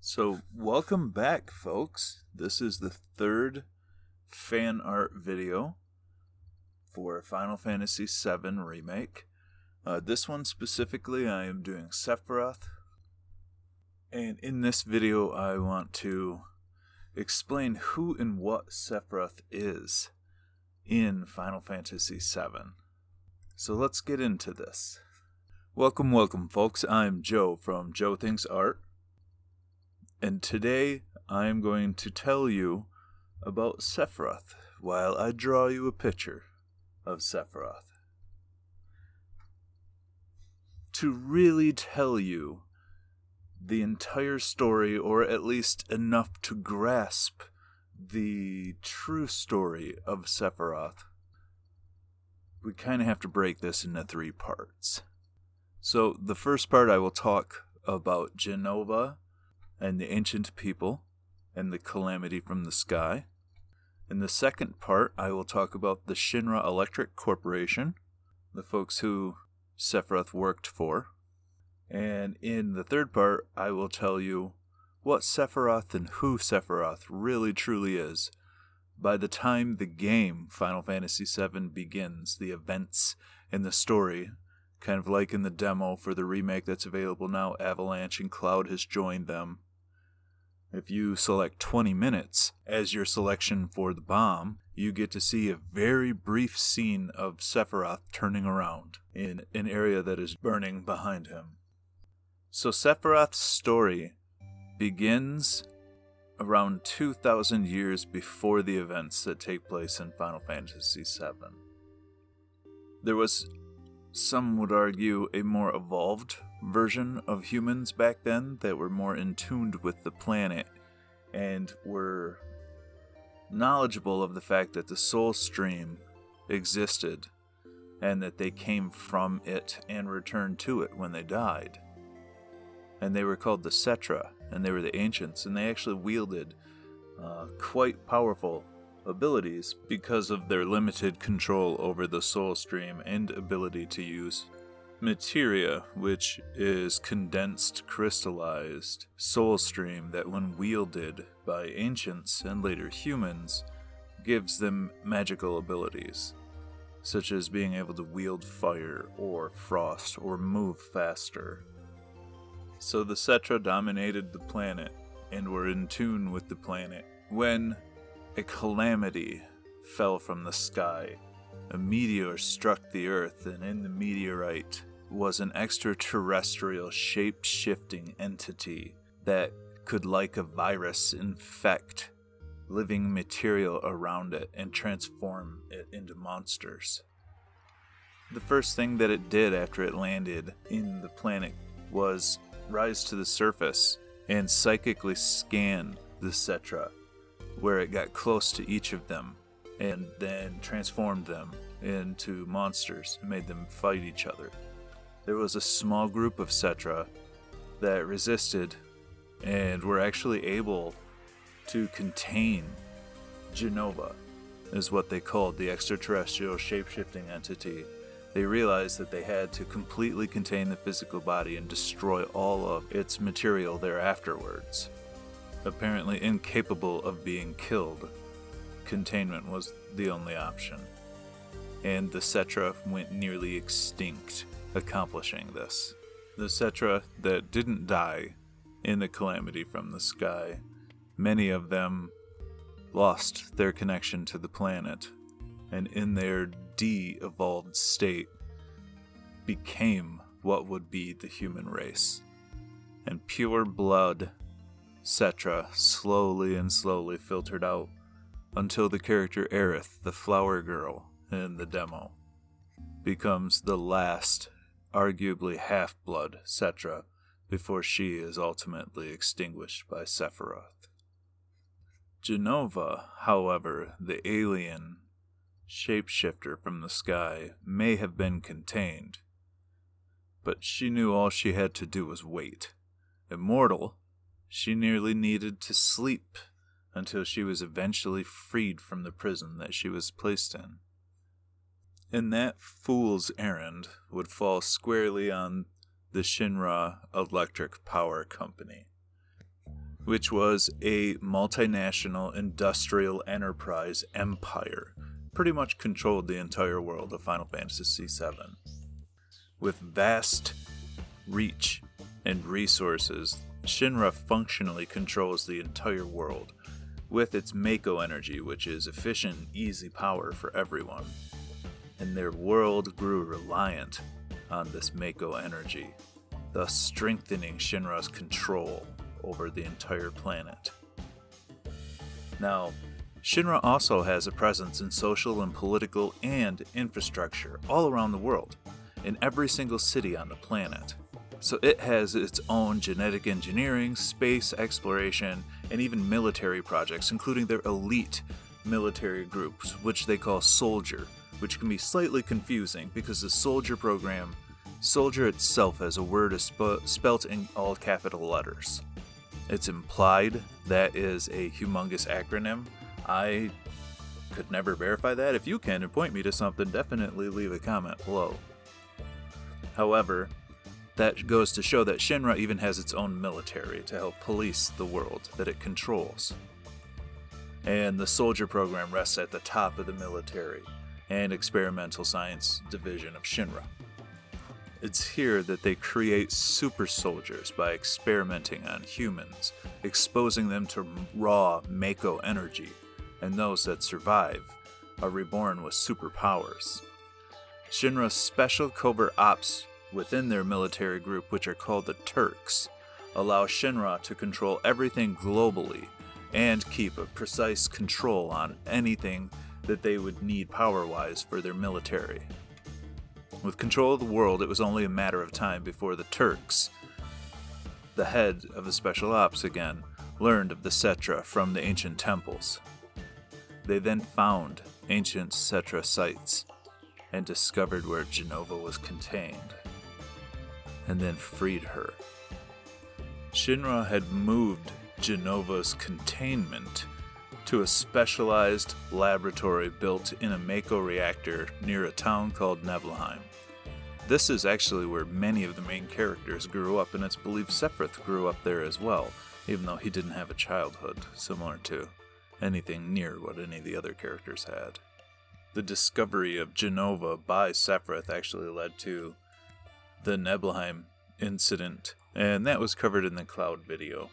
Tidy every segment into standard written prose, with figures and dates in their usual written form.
So, welcome back, folks. This is the third fan art video for Final Fantasy VII Remake. This one specifically, I am doing Sephiroth. And in this video, I want to explain who and what Sephiroth is in Final Fantasy VII. So let's get into this. Welcome, folks. I'm Joe from Joe Thinks Art. And today, I am going to tell you about Sephiroth while I draw you a picture of Sephiroth. To really tell you the entire story, or at least enough to grasp the true story of Sephiroth, we kind of have to break this into three parts. So, the first part I will talk about Jenova and the ancient people, and the calamity from the sky. In the second part, I will talk about the Shinra Electric Corporation, the folks who Sephiroth worked for. And in the third part, I will tell you what Sephiroth and who Sephiroth really truly is. By the time the game, Final Fantasy VII, begins, the events and the story, kind of like in the demo for the remake that's available now, Avalanche and Cloud has joined them. If you select 20 minutes as your selection for the bomb, you get to see a very brief scene of Sephiroth turning around in an area that is burning behind him. So Sephiroth's story begins around 2,000 years before the events that take place in Final Fantasy VII. There was, some would argue, a more evolved version of humans back then that were more in tune with the planet and were knowledgeable of the fact that the soul stream existed and that they came from it and returned to it when they died. And they were called the Cetra, and they were the ancients, and they actually wielded quite powerful abilities because of their limited control over the soul stream and ability to use materia, which is condensed, crystallized soul stream that when wielded by ancients and later humans gives them magical abilities, such as being able to wield fire or frost or move faster. So the Cetra dominated the planet and were in tune with the planet when a calamity fell from the sky. A meteor struck the earth, and in the meteorite was an extraterrestrial shape-shifting entity that could, like a virus, infect living material around it and transform it into monsters. The first thing that it did after it landed in the planet was rise to the surface and psychically scan the Cetra, where it got close to each of them and then transformed them into monsters and made them fight each other. There was a small group of Cetra that resisted and were actually able to contain Jenova, is what they called the extraterrestrial shape-shifting entity. They realized that they had to completely contain the physical body and destroy all of its material there afterwards. Apparently incapable of being killed, containment was the only option. And the Cetra went nearly extinct, accomplishing this. The Cetra that didn't die in the calamity from the sky, many of them lost their connection to the planet, and in their de-evolved state became what would be the human race. And pure blood Cetra slowly and slowly filtered out until the character Aerith, the flower girl in the demo, becomes the last, arguably half-blood Cetra before she is ultimately extinguished by Sephiroth. Jenova, however, the alien shapeshifter from the sky, may have been contained, but she knew all she had to do was wait. Immortal, she nearly needed to sleep until she was eventually freed from the prison that she was placed in. And that fool's errand would fall squarely on the Shinra Electric Power Company. which was a multinational industrial enterprise empire, pretty much controlled the entire world of Final Fantasy VII. With vast reach and resources, Shinra functionally controls the entire world, with its Mako energy, which is efficient and easy power for everyone. And their world grew reliant on this Mako energy, thus strengthening Shinra's control over the entire planet. Now, Shinra also has a presence in social and political and infrastructure all around the world, in every single city on the planet. So it has its own genetic engineering, space exploration, and even military projects, including their elite military groups, which they call Soldier, which can be slightly confusing because the Soldier program, Soldier itself as a word is spelt in all capital letters. It's implied that is a humongous acronym. I could never verify that. If you can and point me to something, definitely leave a comment below. However, that goes to show that Shinra even has its own military to help police the world that it controls. And the Soldier program rests at the top of the military and experimental science division of Shinra. It's here that they create super soldiers by experimenting on humans, exposing them to raw Mako energy, and those that survive are reborn with superpowers. Shinra's special covert ops within their military group, which are called the Turks, allow Shinra to control everything globally and keep a precise control on anything that they would need power-wise for their military. With control of the world, it was only a matter of time before the Turks, the head of the Special Ops again, learned of the Cetra from the ancient temples. They then found ancient Cetra sites and discovered where Jenova was contained, and then freed her. Shinra had moved Jenova's containment to a specialized laboratory built in a Mako reactor near a town called Nibelheim. This is actually where many of the main characters grew up, and it's believed Sephiroth grew up there as well, even though he didn't have a childhood similar to anything near what any of the other characters had. The discovery of Jenova by Sephiroth actually led to the Nibelheim incident, and that was covered in the Cloud video,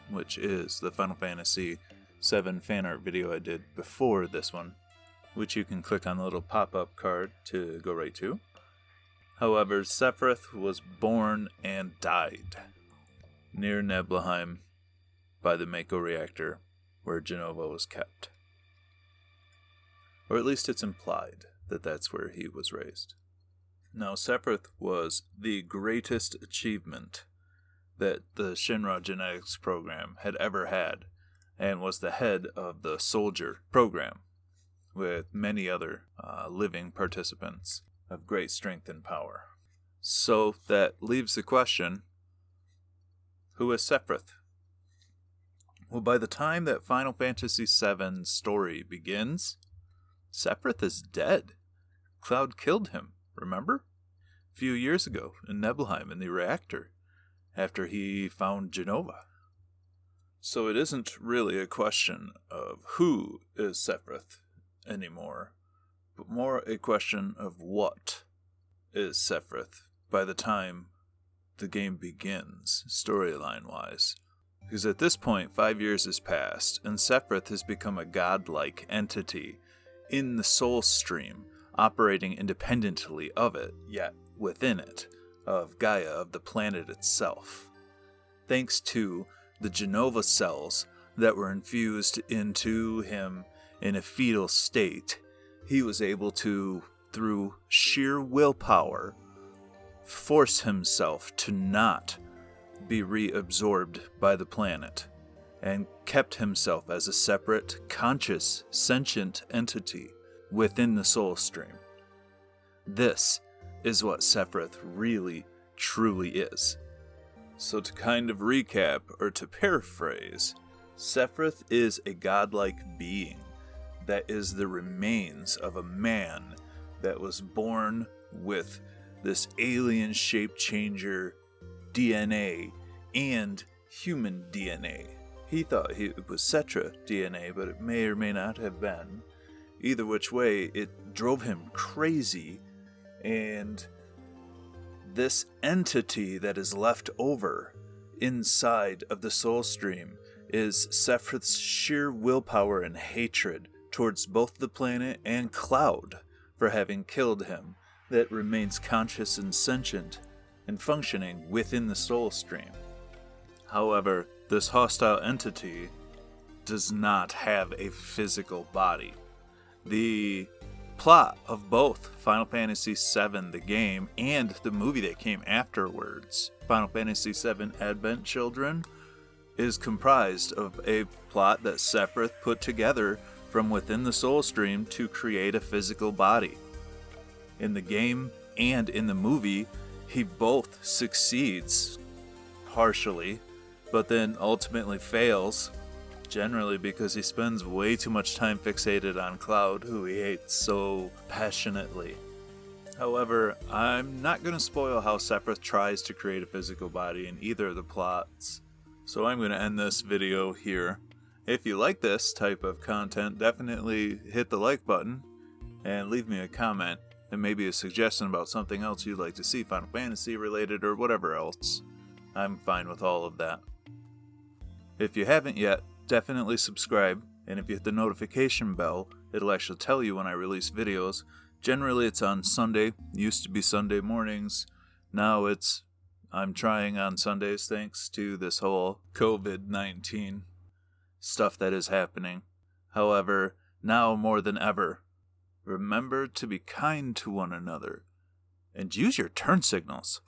which is the Final Fantasy VII fan art video I did before this one, which you can click on the little pop-up card to go right to. However, Sephiroth was born and died near Nibelheim by the Mako reactor where Jenova was kept. Or at least it's implied that that's where he was raised. Now, Sephiroth was the greatest achievement that the Shinra genetics program had ever had, and was the head of the Soldier program, with many other living participants of great strength and power. So that leaves the question, who is Sephiroth? Well, by the time that Final Fantasy VII's story begins, Sephiroth is dead. Cloud killed him, remember? A few years ago in Nibelheim in the reactor, after he found Jenova. So it isn't really a question of who is Sephiroth anymore, but more a question of what is Sephiroth by the time the game begins, storyline-wise. Because at this point, 5 years has passed, and Sephiroth has become a godlike entity in the soul stream, operating independently of it, yet within it, of Gaia, of the planet itself. Thanks to the Jenova cells that were infused into him in a fetal state, he was able to, through sheer willpower, force himself to not be reabsorbed by the planet, and kept himself as a separate, conscious, sentient entity within the soul stream. This is what Sephiroth really, truly is. So to kind of recap, or to paraphrase, Sephiroth is a godlike being that is the remains of a man that was born with this alien shape changer DNA and human DNA. He thought it was Cetra DNA, but it may or may not have been. Either which way, it drove him crazy, and this entity that is left over inside of the soul stream is Sephiroth's sheer willpower and hatred towards both the planet and Cloud for having killed him, that remains conscious and sentient and functioning within the soul stream. However, this hostile entity does not have a physical body. The plot of both Final Fantasy VII, the game, and the movie that came afterwards, Final Fantasy VII Advent Children, is comprised of a plot that Sephiroth put together from within the soul stream to create a physical body. In the game and in the movie, he both succeeds partially, but then ultimately fails, generally because he spends way too much time fixated on Cloud, who he hates so passionately. However, I'm not going to spoil how Sephiroth tries to create a physical body in either of the plots, so I'm going to end this video here. If you like this type of content, definitely hit the like button and leave me a comment and maybe a suggestion about something else you'd like to see Final Fantasy related or whatever else. I'm fine with all of that. If you haven't yet, definitely subscribe, and if you hit the notification bell, it'll actually tell you when I release videos. Generally it's on Sunday. Used to be Sunday mornings. Now I'm trying on Sundays thanks to this whole COVID-19 stuff that is happening. However, now more than ever, remember to be kind to one another and use your turn signals.